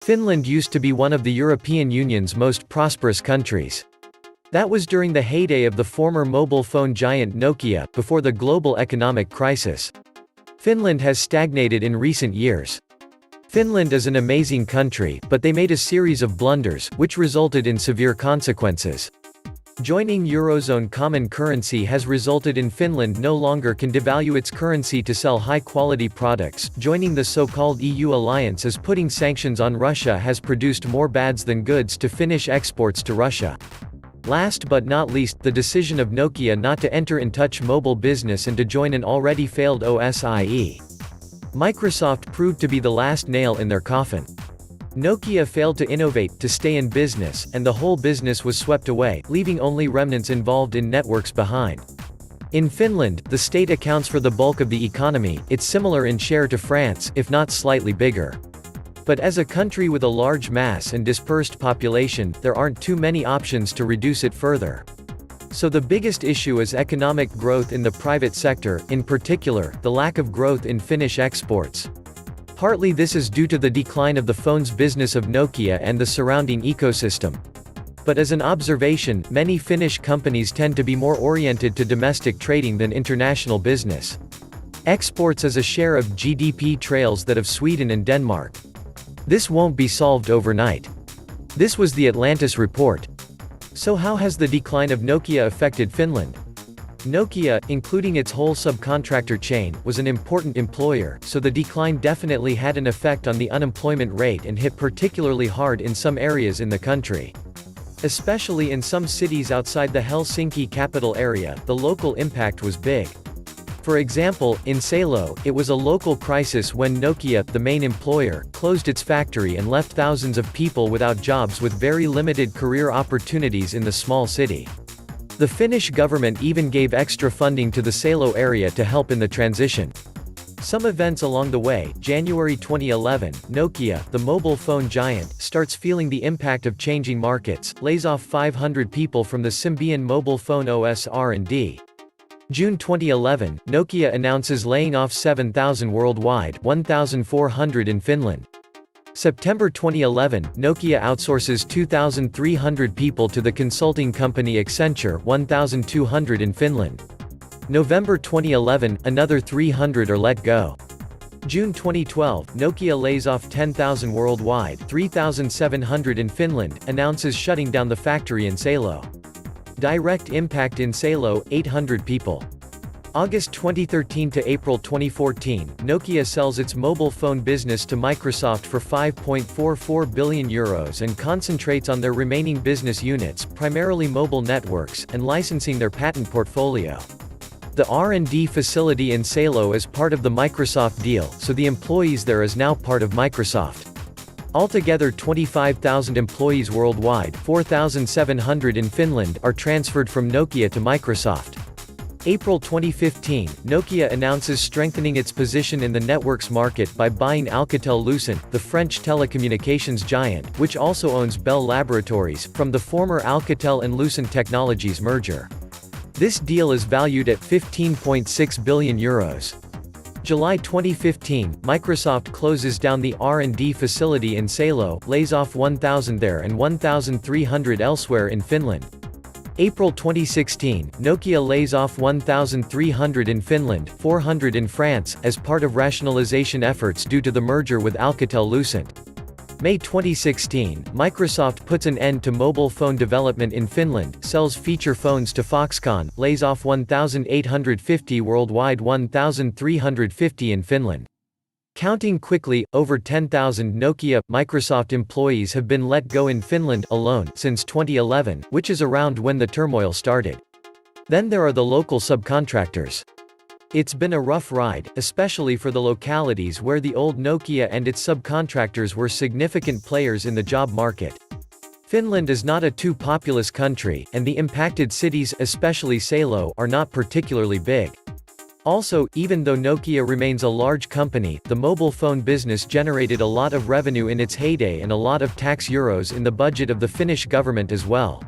Finland used to be one of the European Union's most prosperous countries. That was during the heyday of the former mobile phone giant Nokia, before the global economic crisis. Finland has stagnated in recent years. Finland is an amazing country, but they made a series of blunders, which resulted in severe consequences. Joining Eurozone common currency has resulted in Finland no longer can devalue its currency to sell high-quality products. Joining the so-called EU alliance as putting sanctions on Russia has produced more bads than goods to Finnish exports to Russia. Last but not least, the decision of Nokia not to enter in touch mobile business and to join an already failed OSIE. Microsoft proved to be the last nail in their coffin. Nokia failed to innovate, to stay in business, and the whole business was swept away, leaving only remnants involved in networks behind. In Finland, the state accounts for the bulk of the economy. It's similar in share to France, if not slightly bigger. But as a country with a large mass and dispersed population, there aren't too many options to reduce it further. So the biggest issue is economic growth in the private sector, in particular, the lack of growth in Finnish exports. Partly this is due to the decline of the phones business of Nokia and the surrounding ecosystem. But as an observation, many Finnish companies tend to be more oriented to domestic trading than international business. Exports as a share of GDP trails that of Sweden and Denmark. This won't be solved overnight. This was the Atlantis report. So how has the decline of Nokia affected Finland? Nokia, including its whole subcontractor chain, was an important employer, so the decline definitely had an effect on the unemployment rate and hit particularly hard in some areas in the country. Especially in some cities outside the Helsinki capital area, the local impact was big. For example, in Salo, it was a local crisis when Nokia, the main employer, closed its factory and left thousands of people without jobs with very limited career opportunities in the small city. The Finnish government even gave extra funding to the Salo area to help in the transition. Some events along the way: January 2011, Nokia, the mobile phone giant, starts feeling the impact of changing markets, lays off 500 people from the Symbian mobile phone OS R&D. June 2011, Nokia announces laying off 7,000 worldwide, 1,400 in Finland. September 2011, Nokia outsources 2,300 people to the consulting company Accenture, 1,200 in Finland. November 2011, another 300 are let go. June 2012, Nokia lays off 10,000 worldwide, 3,700 in Finland, announces shutting down the factory in Salo. Direct impact in Salo, 800 people. August 2013 to April 2014, Nokia sells its mobile phone business to Microsoft for €5.44 billion and concentrates on their remaining business units, primarily mobile networks, and licensing their patent portfolio. The R&D facility in Salo is part of the Microsoft deal, so the employees there is now part of Microsoft. Altogether 25,000 employees worldwide, 4,700 in Finland, are transferred from Nokia to Microsoft. April 2015, Nokia announces strengthening its position in the networks market by buying Alcatel-Lucent, the French telecommunications giant, which also owns Bell Laboratories, from the former Alcatel and Lucent Technologies merger. This deal is valued at €15.6 billion. July 2015, Microsoft closes down the R&D facility in Salo, lays off 1,000 there and 1,300 elsewhere in Finland. April 2016, Nokia lays off 1,300 in Finland, 400 in France, as part of rationalization efforts due to the merger with Alcatel-Lucent. May 2016, Microsoft puts an end to mobile phone development in Finland, sells feature phones to Foxconn, lays off 1,850 worldwide, 1,350 in Finland. Counting quickly, over 10,000 Nokia, Microsoft employees have been let go in Finland alone since 2011, which is around when the turmoil started. Then there are the local subcontractors. It's been a rough ride, especially for the localities where the old Nokia and its subcontractors were significant players in the job market. Finland is not a too populous country, and the impacted cities, especially Salo, are not particularly big. Also, even though Nokia remains a large company, the mobile phone business generated a lot of revenue in its heyday and a lot of tax euros in the budget of the Finnish government as well.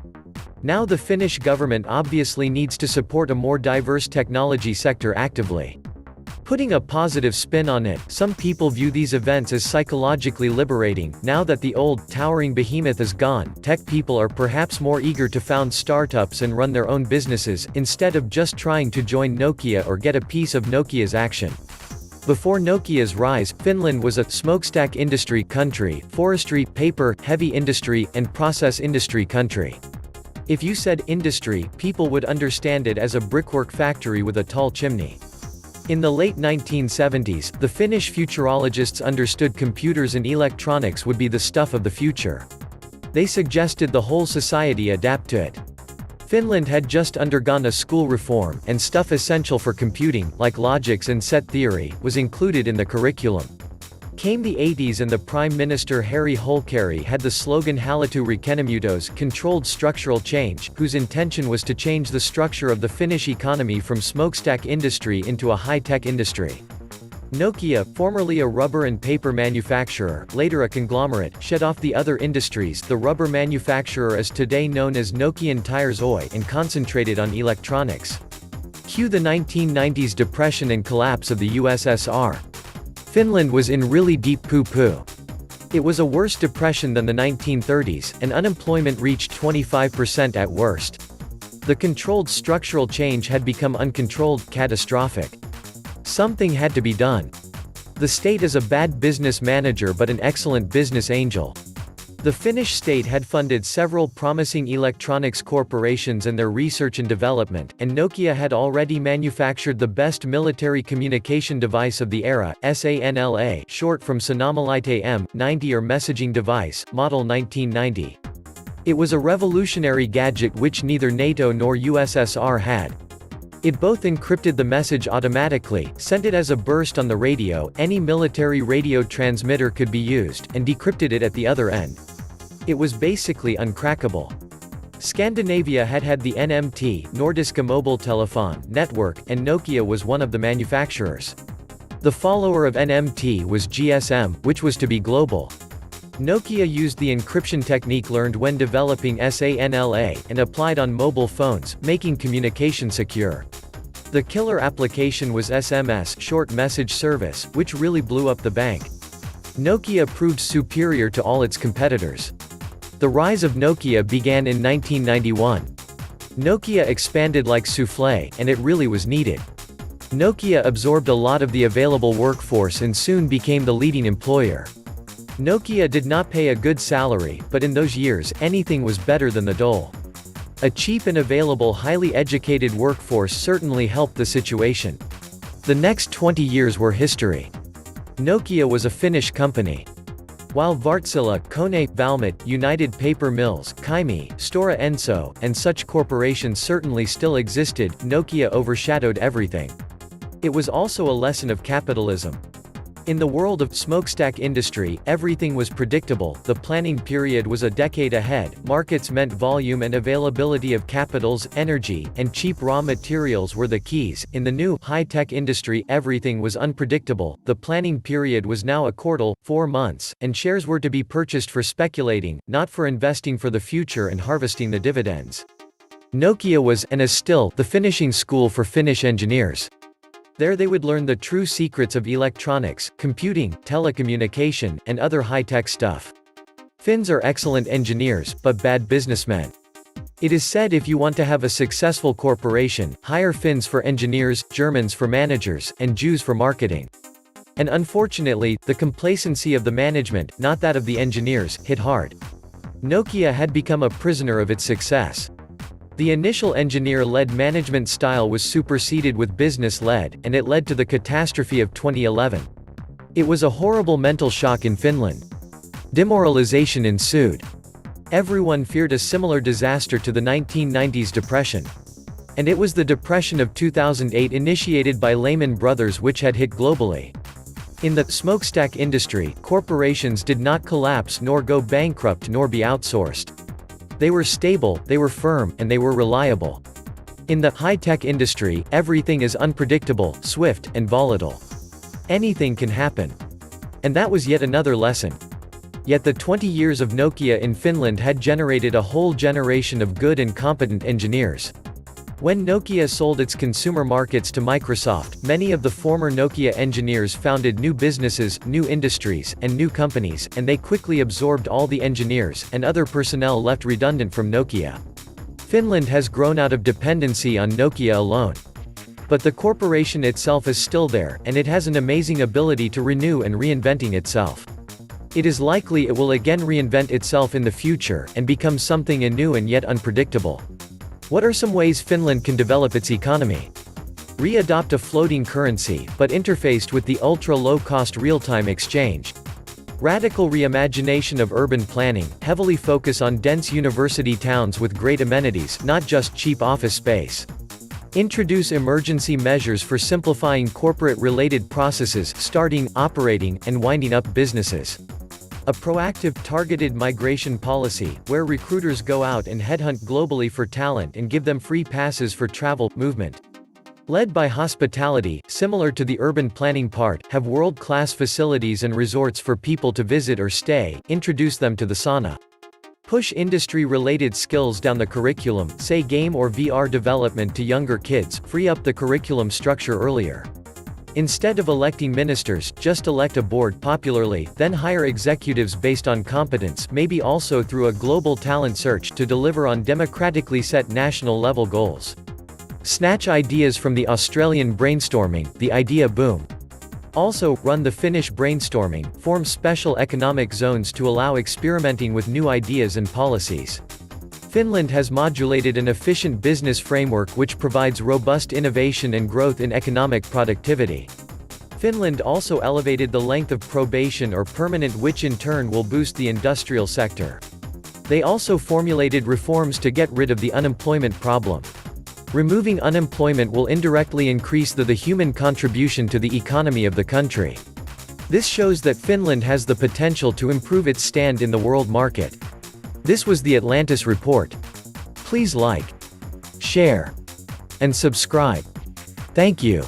Now the Finnish government obviously needs to support a more diverse technology sector actively. Putting a positive spin on it, some people view these events as psychologically liberating. Now that the old, towering behemoth is gone, tech people are perhaps more eager to found startups and run their own businesses, instead of just trying to join Nokia or get a piece of Nokia's action. Before Nokia's rise, Finland was a smokestack industry country, forestry, paper, heavy industry, and process industry country. If you said industry, people would understand it as a brickwork factory with a tall chimney. In the late 1970s, the Finnish futurologists understood computers and electronics would be the stuff of the future. They suggested the whole society adapt to it. Finland had just undergone a school reform, and stuff essential for computing, like logics and set theory, was included in the curriculum. Came the 80s and the Prime Minister Harry Holkeri had the slogan Hallittu Rakennemuutos, controlled structural change, whose intention was to change the structure of the Finnish economy from smokestack industry into a high-tech industry. Nokia, formerly a rubber and paper manufacturer, later a conglomerate, shed off the other industries. The rubber manufacturer is today known as Nokian Tires Oy and concentrated on electronics. Cue the 1990s depression and collapse of the USSR. Finland was in really deep poo-poo. It was a worse depression than the 1930s, and unemployment reached 25% at worst. The controlled structural change had become uncontrolled, catastrophic. Something had to be done. The state is a bad business manager but an excellent business angel. The Finnish state had funded several promising electronics corporations and their research and development, and Nokia had already manufactured the best military communication device of the era, SANLA, short from Sanomalite M90 or messaging device, model 1990. It was a revolutionary gadget which neither NATO nor USSR had. It both encrypted the message automatically, sent it as a burst on the radio, any military radio transmitter could be used, and decrypted it at the other end. It was basically uncrackable. Scandinavia had had the NMT, Nordiska Mobiltelefon, network, and Nokia was one of the manufacturers. The follower of NMT was GSM, which was to be global. Nokia used the encryption technique learned when developing SANLA, and applied on mobile phones, making communication secure. The killer application was SMS, short message service, which really blew up the bank. Nokia proved superior to all its competitors. The rise of Nokia began in 1991. Nokia expanded like soufflé, and it really was needed. Nokia absorbed a lot of the available workforce and soon became the leading employer. Nokia did not pay a good salary, but in those years, anything was better than the dole. A cheap and available highly educated workforce certainly helped the situation. The next 20 years were history. Nokia was a Finnish company. While Wärtsilä, Kone, Valmet, United Paper Mills, Kymi, Stora Enso, and such corporations certainly still existed, Nokia overshadowed everything. It was also a lesson of capitalism. In the world of smokestack industry, everything was predictable, the planning period was a decade ahead, markets meant volume and availability of capitals, energy, and cheap raw materials were the keys. In the new, high-tech industry, everything was unpredictable, the planning period was now a quartal, 4 months, and shares were to be purchased for speculating, not for investing for the future and harvesting the dividends. Nokia was, and is still, the finishing school for Finnish engineers. There they would learn the true secrets of electronics, computing, telecommunication, and other high-tech stuff. Finns are excellent engineers, but bad businessmen. It is said if you want to have a successful corporation, hire Finns for engineers, Germans for managers, and Jews for marketing. And unfortunately, the complacency of the management, not that of the engineers, hit hard. Nokia had become a prisoner of its success. The initial engineer-led management style was superseded with business-led, and it led to the catastrophe of 2011. It was a horrible mental shock in Finland. Demoralization ensued. Everyone feared a similar disaster to the 1990s depression. And it was the depression of 2008 initiated by Lehman Brothers which had hit globally. In the smokestack industry, corporations did not collapse nor go bankrupt nor be outsourced. They were stable, they were firm, and they were reliable. In the high-tech industry, everything is unpredictable, swift, and volatile. Anything can happen. And that was yet another lesson. Yet the 20 years of Nokia in Finland had generated a whole generation of good and competent engineers. When Nokia sold its consumer markets to Microsoft, many of the former Nokia engineers founded new businesses, new industries, and new companies, and they quickly absorbed all the engineers and other personnel left redundant from Nokia. Finland has grown out of dependency on Nokia alone. But the corporation itself is still there, and it has an amazing ability to renew and reinventing itself. It is likely it will again reinvent itself in the future, and become something new and yet unpredictable. What are some ways Finland can develop its economy? Re-adopt a floating currency, but interfaced with the ultra-low-cost real-time exchange. Radical reimagination of urban planning, heavily focus on dense university towns with great amenities, not just cheap office space. Introduce emergency measures for simplifying corporate-related processes, starting, operating, and winding up businesses. A proactive, targeted migration policy, where recruiters go out and headhunt globally for talent and give them free passes for travel, movement. Led by hospitality, similar to the urban planning part, have world-class facilities and resorts for people to visit or stay, introduce them to the sauna. Push industry-related skills down the curriculum, say game or VR development to younger kids, free up the curriculum structure earlier. Instead of electing ministers, just elect a board popularly, then hire executives based on competence, maybe also through a global talent search to deliver on democratically set national-level goals. Snatch ideas from the Australian brainstorming, the idea boom. Also, run the Finnish brainstorming, form special economic zones to allow experimenting with new ideas and policies. Finland has modulated an efficient business framework which provides robust innovation and growth in economic productivity. Finland also elevated the length of probation or permanent, which in turn will boost the industrial sector. They also formulated reforms to get rid of the unemployment problem. Removing unemployment will indirectly increase the human contribution to the economy of the country. This shows that Finland has the potential to improve its stand in the world market. This was the Atlantis report. Please like, share, and subscribe. Thank you.